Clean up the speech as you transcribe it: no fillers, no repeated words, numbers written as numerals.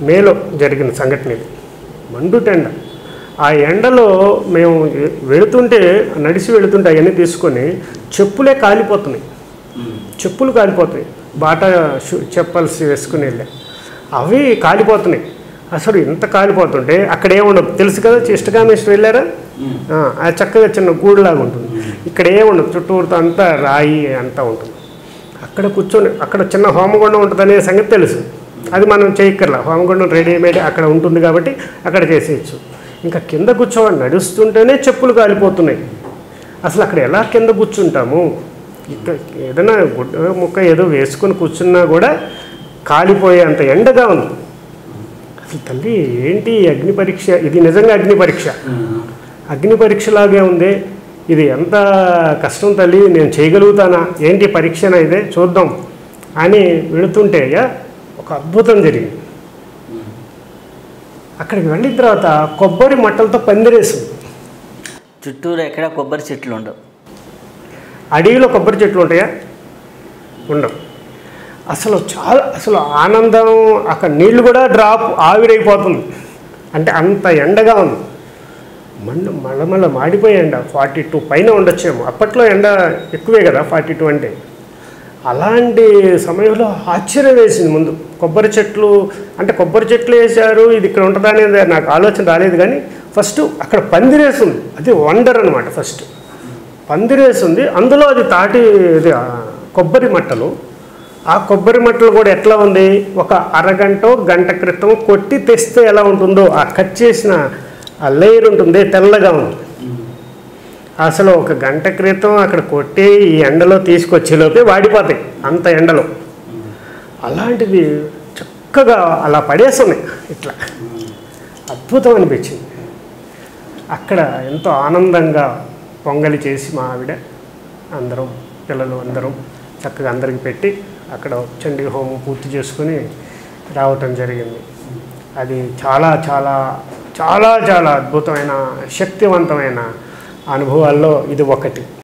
మేలో జరిగిన సంఘటన ఇది. మండుటెండ. ఆ ఎండలో మేము వెళుతుంటే నడిచి వెళుతుంటే అవన్నీ తీసుకొని చెప్పులే కాలిపోతున్నాయి. చెప్పులు కాలిపోతున్నాయి. బాటా చెప్పల్స్ వేసుకుని వెళ్ళా, అవి కాలిపోతున్నాయి. అసలు ఇంత కాలిపోతుంటే అక్కడ ఏముండదు తెలుసు కదా. ఇష్టకామేశ్వరం వెళ్ళారా? అది చక్కగా చిన్న గూడులాగా ఉంటుంది. ఇక్కడ ఏముండదు, చుట్టూరుతో అంతా రాయి అంతా ఉంటుంది. అక్కడ కూర్చొని అక్కడ చిన్న హోమగుండం ఉంటుంది అనే సంగతి తెలుసు. అది మనం చేయక్కర్లా, హోమగుండం రెడీమేడ్ అక్కడ ఉంటుంది కాబట్టి అక్కడ చేసేయచ్చు. ఇంకా కింద కూర్చోవాలి, నడుస్తుంటేనే చెప్పులు కాలిపోతున్నాయి. అసలు అక్కడ ఎలా కింద కూర్చుంటాము? ఇక్కడ ఏదైనా గుడ్డ ముక్క ఏదో వేసుకొని కూర్చున్నా కూడా కాలిపోయే అంత ఎండగా ఉంది. అసలు తల్లి ఏంటి అగ్ని పరీక్ష? ఇది నిజంగా అగ్ని పరీక్ష. అగ్ని పరీక్షలాగే ఉంది. ఇది ఎంత కష్టం తల్లి, నేను చేయగలుగుతానా? ఏంటి పరీక్షనా ఇదే, చూద్దాం అని వెళుతుంటే ఒక అద్భుతం జరిగింది. అక్కడికి వెళ్ళిన తర్వాత కొబ్బరి మట్టలతో పందిరేసింది. చుట్టూరు ఎక్కడ కొబ్బరి చెట్లు ఉండవు. అడవిలో కొబ్బరి చెట్లు ఉంటాయా? ఉండవు. అసలు ఆనందం. అక్కడ నీళ్లు కూడా డ్రాప్ ఆవిరైపోతుంది. అంటే అంత ఎండగా ఉంది. మళ్ళీ మాడిపోయే ఎండ 42 పైన ఉండొచ్చేమో. అప్పట్లో ఎండ ఎక్కువే కదా 42 అంటే. అలాంటి సమయంలో ఆశ్చర్యం వేసింది. ముందు కొబ్బరి చెట్లు అంటే కొబ్బరి చెట్లు వేశారు, ఇది ఇక్కడ ఉంటుందా అనేది నాకు ఆలోచన రాలేదు. కానీ ఫస్ట్ అక్కడ పందిరేస్తుంది. అది వండర్ అనమాట. ఫస్ట్ పందిరేస్తుంది, అందులో అది ఇది కొబ్బరి మట్టలు. ఆ కొబ్బరి మట్టలు కూడా ఎట్లా ఉంది, ఒక అరగంట గంట క్రితం కొట్టి తెస్తే ఎలా ఉంటుందో ఆ కట్ చేసిన ఆ లేయర్ ఉంటుంది, తెల్లగా ఉంది. అసలు ఒక గంట క్రితం అక్కడ కొట్టి ఈ ఎండలో తీసుకొచ్చేలోపే వాడిపోతాయి అంత ఎండలో. అలాంటిది చక్కగా అలా పడేస్తున్నాయి. ఇట్లా అద్భుతం అనిపించింది. అక్కడ ఎంతో ఆనందంగా పొంగలి చేసి మా ఆవిడ అందరం పిల్లలు అందరం చక్కగా అందరికి పెట్టి అక్కడ చండీ హోమం పూర్తి చేసుకుని రావటం జరిగింది. అది చాలా చాలా చాలా చాలా అద్భుతమైన శక్తివంతమైన అనుభవాల్లో ఇది ఒకటి.